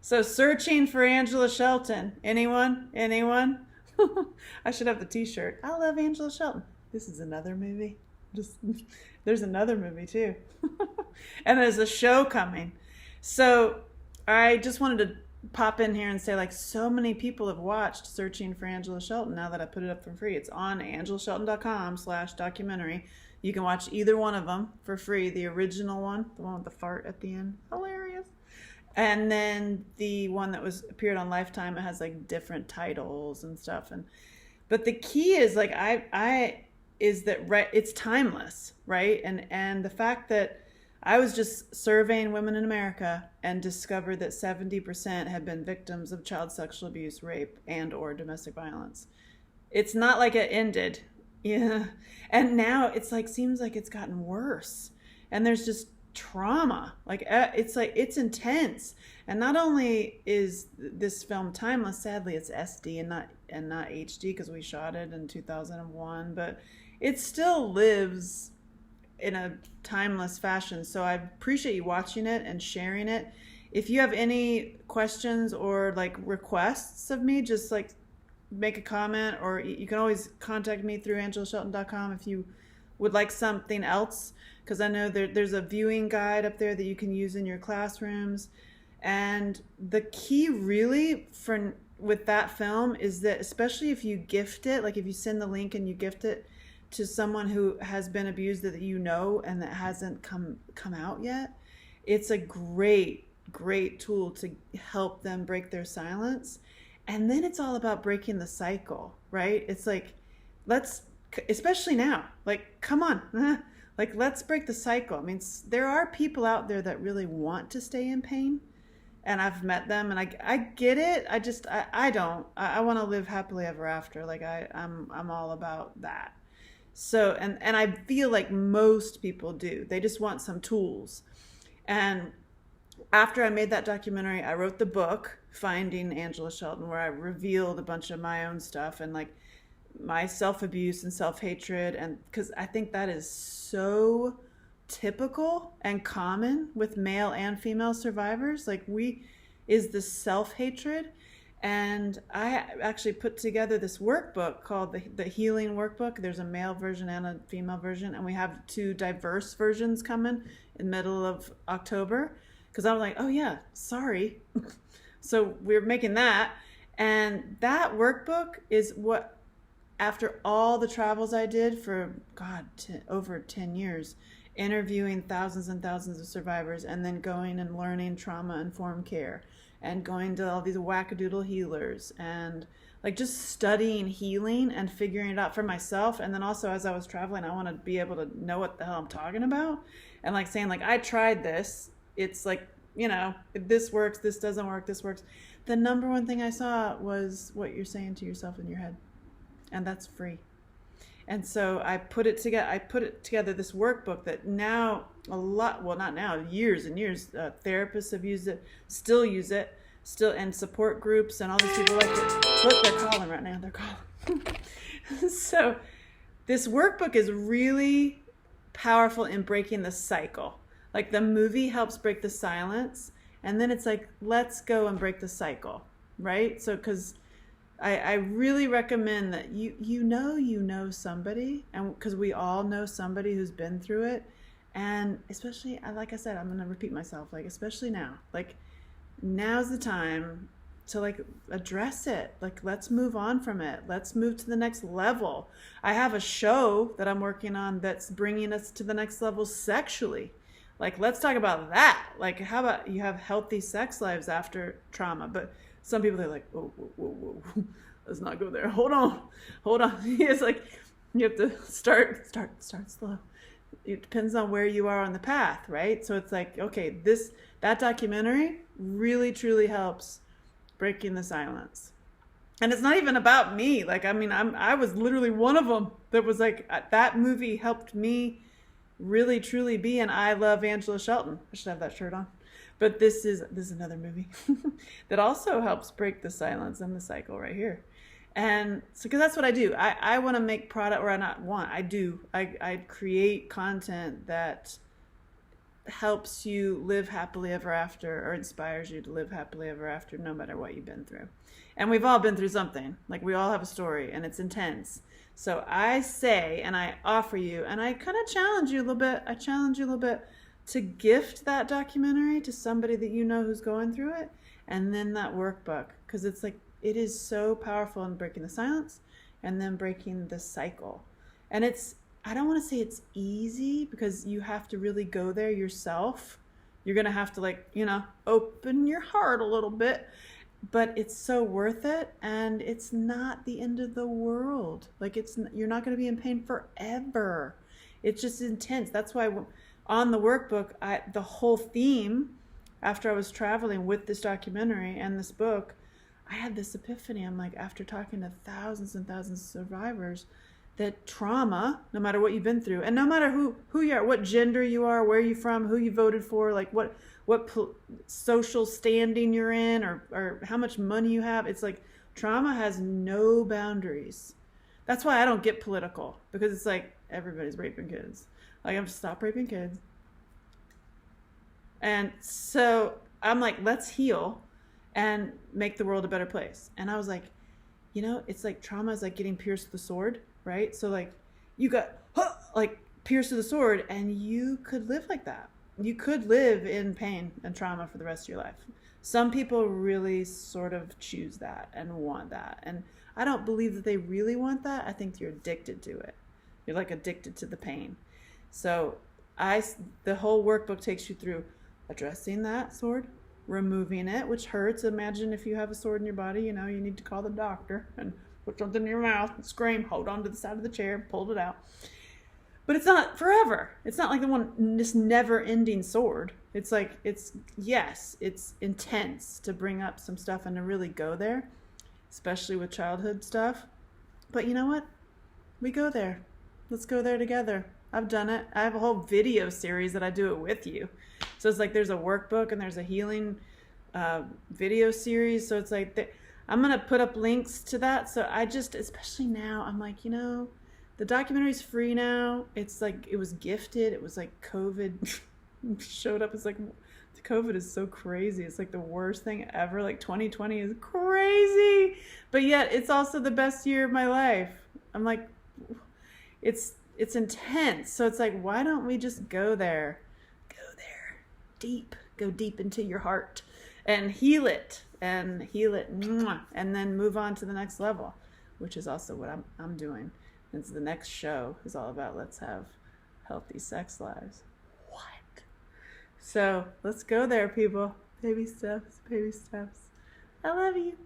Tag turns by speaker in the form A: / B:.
A: So searching for Angela Shelton. Anyone? Anyone? I should have the t-shirt. I love Angela Shelton. This is another movie. Just there's another movie too. And there's a show coming. So I just wanted to pop in here and say, like, so many people have watched Searching for Angela Shelton now that I put it up for free. It's on angelashelton.com/documentary. You can watch either one of them for free. The original one, the one with the fart at the end, hilarious. And then the one that was appeared on Lifetime, it has like different titles and stuff. And but the key is like I is that, right, it's timeless, right? And the fact that I was just surveying women in America and discovered that 70% have been victims of child sexual abuse, rape, and or domestic violence. It's not like it ended. Yeah. And now it's like, seems like it's gotten worse. And there's just trauma. Like, it's like, it's intense. And not only is this film timeless, sadly it's SD and not HD because we shot it in 2001, but it still lives in a timeless fashion. So I appreciate you watching it and sharing it. If you have any questions or like requests of me, just like make a comment, or you can always contact me through angelashelton.com if you would like something else, because I know there's a viewing guide up there that you can use in your classrooms. And the key really with that film is that, especially if you gift it, like if you send the link and you gift it to someone who has been abused that you know and that hasn't come out yet, it's a great tool to help them break their silence. And then it's all about breaking the cycle, right? It's like, especially now, like, come on, like, let's break the cycle. I mean, there are people out there that really want to stay in pain, and I've met them, and I get it. I don't. I want to live happily ever after. Like, I'm all about that. So, and I feel like most people do. They just want some tools. And after I made that documentary, I wrote the book, Finding Angela Shelton, where I revealed a bunch of my own stuff and like my self-abuse and self-hatred. And because I think that is so typical and common with male and female survivors. Like, is the self-hatred. And I actually put together this workbook called the Healing Workbook. There's a male version and a female version, and we have two diverse versions coming in the middle of October. Because I was like, oh yeah, sorry. So we're making that. And that workbook is what, after all the travels I did for, God, over 10 years, interviewing thousands and thousands of survivors, and then going and learning trauma-informed care, and going to all these wackadoodle healers, and like just studying healing and figuring it out for myself. And then also, as I was traveling, I want to be able to know what the hell I'm talking about, and like saying, like, I tried this. It's like, you know, this works, this doesn't work, this works. The number one thing I saw was what you're saying to yourself in your head, and that's free. And so I put it together, this workbook that now not now, years and years, therapists have used it, still use it, and support groups and all these people like it. Look, they're calling right now, they're calling. So this workbook is really powerful in breaking the cycle. Like, the movie helps break the silence, and then it's like, let's go and break the cycle, right? So, because I really recommend that you know somebody, and because we all know somebody who's been through it. And especially, like I said, I'm going to repeat myself, like, especially now, like, now's the time to like address it. Like, let's move on from it. Let's move to the next level. I have a show that I'm working on that's bringing us to the next level sexually. Like, let's talk about that. Like, how about you have healthy sex lives after trauma? But some people, they're like, oh, whoa, let's not go there. Hold on. It's like, you have to start slow. It depends on where you are on the path, right? So it's like, okay, that documentary really, truly helps breaking the silence. And it's not even about me. Like, I mean, I was literally one of them that was like, that movie helped me really, truly be an I Love Angela Shelton. I should have that shirt on. But this is another movie that also helps break the silence and the cycle right here. And so, because that's what I do. I want to make product, or I create content that helps you live happily ever after, or inspires you to live happily ever after, no matter what you've been through. And we've all been through something. Like, we all have a story, and it's intense. So I say, and I offer you, and I kind of challenge you a little bit. I challenge you a little bit to gift that documentary to somebody that you know who's going through it, and then that workbook, because it's like, it is so powerful in breaking the silence and then breaking the cycle. And it's, I don't want to say it's easy, because you have to really go there yourself. You're going to have to, like, you know, open your heart a little bit, but it's so worth it. And it's not the end of the world. Like, you're not going to be in pain forever. It's just intense. That's why on the workbook, the whole theme, after I was traveling with this documentary and this book, I had this epiphany. I'm like, after talking to thousands and thousands of survivors, that trauma, no matter what you've been through, and no matter who you are, what gender you are, where you're from, who you voted for, like what social standing you're in, or how much money you have, it's like trauma has no boundaries. That's why I don't get political, because it's like, everybody's raping kids. Like, I'm stop raping kids. And so I'm like, let's heal and make the world a better place. And I was like, you know, it's like trauma is like getting pierced with a sword, right? So like, you got like pierced with a sword, and you could live like that. You could live in pain and trauma for the rest of your life. Some people really sort of choose that and want that. And I don't believe that they really want that. I think you're addicted to it. You're like addicted to the pain. So the whole workbook takes you through addressing that sword, removing it, which hurts. Imagine if you have a sword in your body, you know, you need to call the doctor and put something in your mouth and scream, hold on to the side of the chair, pulled it out. But it's not forever. It's not like this never-ending sword. It's like, it's intense to bring up some stuff and to really go there, especially with childhood stuff. But you know what? We go there. Let's go there together. I've done it. I have a whole video series that I do it with you. So it's like, there's a workbook and there's a healing video series. So it's like, I'm going to put up links to that. So I just, especially now, I'm like, you know, the documentary's free now. It's like, it was gifted. It was like COVID showed up. It's like, COVID is so crazy. It's like the worst thing ever. Like 2020 is crazy. But yet it's also the best year of my life. I'm like, it's intense. So it's like, why don't we just go there? Go deep into your heart and heal it, and then move on to the next level, which is also what I'm doing. And so the next show is all about, let's have healthy sex lives. What? So let's go there, people. Baby steps, baby steps. I love you.